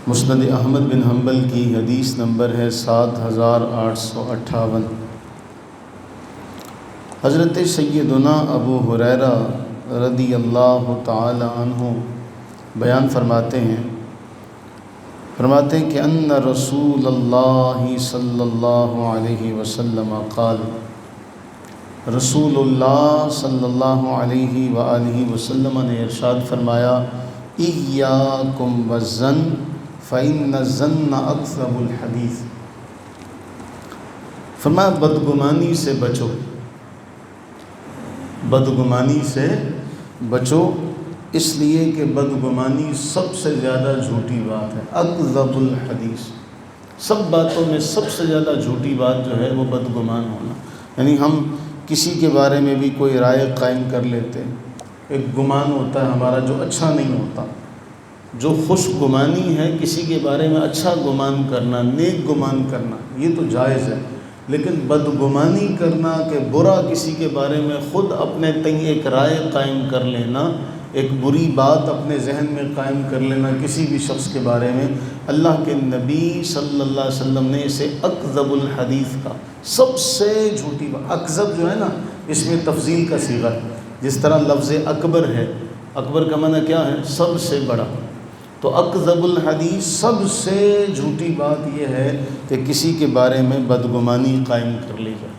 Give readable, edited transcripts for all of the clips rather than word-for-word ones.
مسند احمد بن حنبل کی حدیث نمبر ہے 7858۔ حضرت سیدنا ابو ہریرہ رضی اللہ تعالی عنہ بیان فرماتے ہیں کہ ان رسول اللہ صلی اللہ علیہ وسلم قال، رسول اللہ صلی اللہ علیہ وآلہ وسلم نے ارشاد فرمایا، ایاکم والظن فإن الظن اکذب الحدیث۔ فرمایا بدگمانی سے بچو، بدگمانی سے بچو، اس لیے کہ بدگمانی سب سے زیادہ جھوٹی بات ہے۔ اکذب الحدیث، سب باتوں میں سب سے زیادہ جھوٹی بات جو ہے وہ بدگمان ہونا۔ یعنی ہم کسی کے بارے میں بھی کوئی رائے قائم کر لیتے ہیں، ایک گمان ہوتا ہے ہمارا جو اچھا نہیں ہوتا، جو خوش گمانی ہے کسی کے بارے میں اچھا گمان کرنا، نیک گمان کرنا، یہ تو جائز ہے، لیکن بدگمانی کرنا کہ برا کسی کے بارے میں خود اپنے تئیں ایک رائے قائم کر لینا، ایک بری بات اپنے ذہن میں قائم کر لینا کسی بھی شخص کے بارے میں، اللہ کے نبی صلی اللہ علیہ وسلم نے اسے اکذب الحدیث کا، سب سے جھوٹی بات۔ اکذب جو ہے نا، اس میں تفضیل کا صیغہ ہے، جس طرح لفظ اکبر ہے، اکبر کا معنی کیا ہے؟ سب سے بڑا۔ تو اکذب الحدیث، سب سے جھوٹی بات یہ ہے کہ کسی کے بارے میں بدگمانی قائم کر لی جائے۔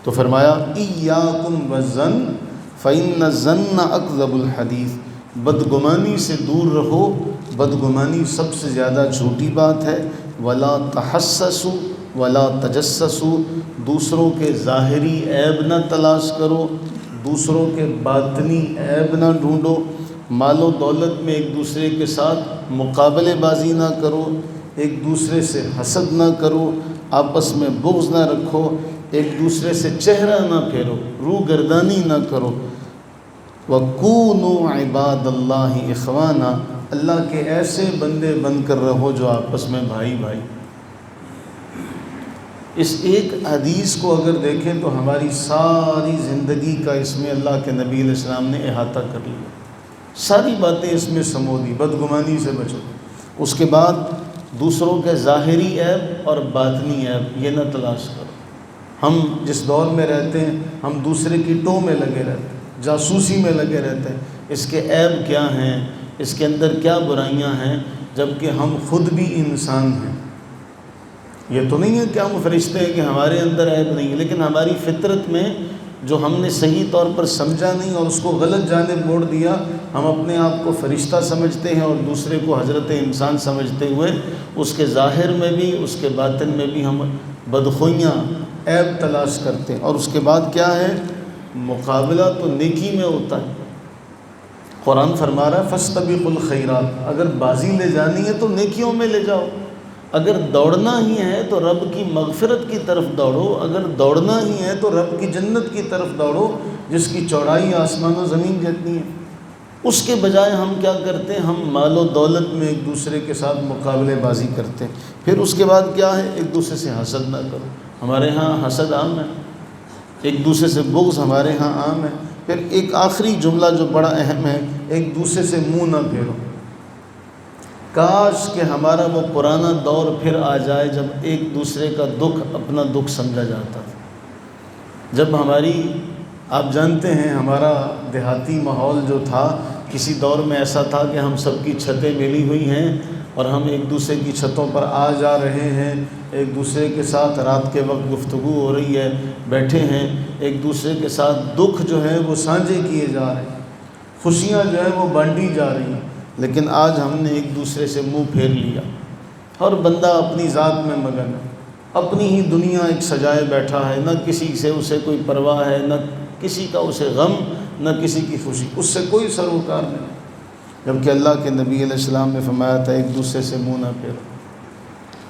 تو فرمایا ایاکم والظن فإن الظن اکذب الحدیث، بدگمانی سے دور رہو، بدگمانی سب سے زیادہ جھوٹی بات ہے۔ ولا تحسسوا ولا تجسسوا، دوسروں کے ظاہری عیب نہ تلاش کرو، دوسروں کے باطنی عیب نہ ڈھونڈو، مال و دولت میں ایک دوسرے کے ساتھ مقابلے بازی نہ کرو، ایک دوسرے سے حسد نہ کرو، آپس میں بغض نہ رکھو، ایک دوسرے سے چہرہ نہ پھیرو، روح گردانی نہ کرو۔ وَكُونُوا عِبَادَ اللَّهِ إِخْوَانًا، اللہ کے ایسے بندے بن کر رہو جو آپس میں بھائی بھائی۔ اس ایک حدیث کو اگر دیکھیں تو ہماری ساری زندگی کا اس میں اللہ کے نبی علیہ السلام نے احاطہ کر لیا، ساری باتیں اس میں سمو دی۔ بدگمانی سے بچو، اس کے بعد دوسروں کے ظاہری عیب اور باطنی عیب یہ نہ تلاش کرو۔ ہم جس دور میں رہتے ہیں ہم دوسرے کی ٹو میں لگے رہتے ہیں، جاسوسی میں لگے رہتے ہیں، اس کے عیب کیا ہیں، اس کے اندر کیا برائیاں ہیں، جبکہ ہم خود بھی انسان ہیں۔ یہ تو نہیں ہے کہ ہم فرشتے ہیں کہ ہمارے اندر عیب نہیں ہے، لیکن ہماری فطرت میں جو ہم نے صحیح طور پر سمجھا نہیں اور اس کو غلط جانب موڑ دیا، ہم اپنے آپ کو فرشتہ سمجھتے ہیں اور دوسرے کو حضرت انسان سمجھتے ہوئے اس کے ظاہر میں بھی اس کے باطن میں بھی ہم بدخوئیاں عیب تلاش کرتے ہیں۔ اور اس کے بعد کیا ہے؟ مقابلہ تو نیکی میں ہوتا ہے۔ قرآن فرما رہا ہے فاستبقوا الخیرات، اگر بازی لے جانی ہے تو نیکیوں میں لے جاؤ، اگر دوڑنا ہی ہے تو رب کی مغفرت کی طرف دوڑو، اگر دوڑنا ہی ہے تو رب کی جنت کی طرف دوڑو جس کی چوڑائی آسمان و زمین جتنی ہے۔ اس کے بجائے ہم کیا کرتے ہیں؟ ہم مال و دولت میں ایک دوسرے کے ساتھ مقابلے بازی کرتے ہیں۔ پھر اس کے بعد کیا ہے؟ ایک دوسرے سے حسد نہ کرو، ہمارے ہاں حسد عام ہے، ایک دوسرے سے بغض ہمارے ہاں عام ہے۔ پھر ایک آخری جملہ جو بڑا اہم ہے، ایک دوسرے سے منہ نہ پھیرو۔ کاش کہ ہمارا وہ پرانا دور پھر آ جائے جب ایک دوسرے کا دکھ اپنا دکھ سمجھا جاتا تھا، جب ہماری، آپ جانتے ہیں ہمارا دیہاتی ماحول جو تھا، کسی دور میں ایسا تھا کہ ہم سب کی چھتیں ملی ہوئی ہیں اور ہم ایک دوسرے کی چھتوں پر آ جا رہے ہیں، ایک دوسرے کے ساتھ رات کے وقت گفتگو ہو رہی ہے، بیٹھے ہیں، ایک دوسرے کے ساتھ دکھ جو ہے وہ سانجھے کیے جا رہے ہیں، خوشیاں جو ہے وہ بانٹی جا رہی ہیں۔ لیکن آج ہم نے ایک دوسرے سے منہ پھیر لیا، ہر بندہ اپنی ذات میں مگن ہے، اپنی ہی دنیا ایک سجائے بیٹھا ہے، نہ کسی سے اسے کوئی پرواہ ہے، نہ کسی کا اسے غم، نہ کسی کی خوشی، اس سے کوئی سروکار نہیں، جبکہ اللہ کے نبی علیہ السلام نے فرمایا تھا ایک دوسرے سے منہ نہ پھیرو۔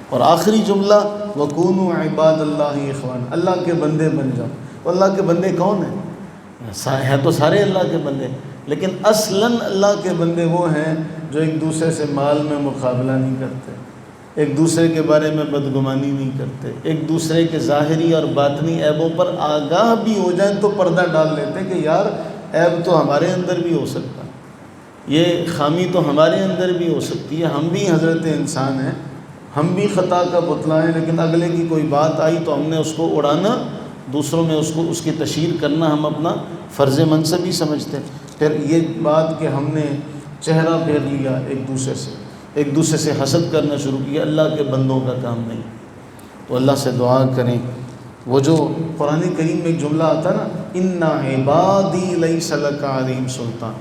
اور آخری جملہ وَكُونُوا عِبَادَ اللَّهِ إِخْوَانًا، اللہ کے بندے بن جاؤ۔ تو اللہ کے بندے کون ہیں؟ ہیں تو سارے اللہ کے بندے، لیکن اصلاً اللہ کے بندے وہ ہیں جو ایک دوسرے سے مال میں مقابلہ نہیں کرتے، ایک دوسرے کے بارے میں بدگمانی نہیں کرتے، ایک دوسرے کے ظاہری اور باطنی عیبوں پر آگاہ بھی ہو جائیں تو پردہ ڈال لیتے کہ یار عیب تو ہمارے اندر بھی ہو سکتا ہے، یہ خامی تو ہمارے اندر بھی ہو سکتی ہے، ہم بھی حضرت انسان ہیں، ہم بھی خطا کا پتلا ہیں، لیکن اگلے کی کوئی بات آئی تو ہم نے اس کو اڑانا، دوسروں میں اس کی تشہیر کرنا ہم اپنا فرض منصب ہی سمجھتے ہیں۔ پھر یہ بات کہ ہم نے چہرہ پھیر لیا ایک دوسرے سے حسد کرنا شروع کیا، اللہ کے بندوں کا کام نہیں۔ تو اللہ سے دعا کریں، وہ جو قرآن کریم میں ایک جملہ آتا نا، اِنَّ عِبَادِي لَيْسَ لَكَ عَلَيْهِمْ سُلْطَان،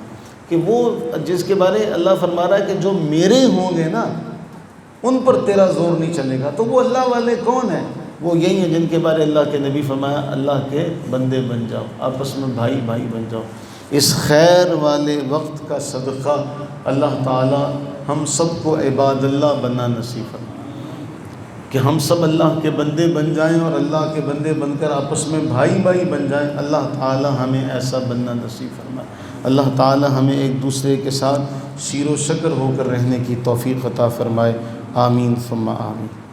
کہ وہ جس کے بارے اللہ فرما رہا ہے کہ جو میرے ہوں گے نا ان پر تیرا زور نہیں چلے گا۔ تو وہ اللہ والے کون ہیں؟ وہ یہی ہیں جن کے بارے اللہ کے نبی فرمایا اللہ کے بندے بن جاؤ، آپس میں بھائی بھائی بن جاؤ۔ اس خیر والے وقت کا صدقہ اللہ تعالی ہم سب کو عباد اللہ بننا نصیب فرمائے، کہ ہم سب اللہ کے بندے بن جائیں اور اللہ کے بندے بن کر آپس میں بھائی بھائی بن جائیں۔ اللہ تعالی ہمیں ایسا بننا نصیب فرمائے۔ اللہ تعالی ہمیں ایک دوسرے کے ساتھ شیر و شکر ہو کر رہنے کی توفیق عطا فرمائے۔ آمین ثم آمین۔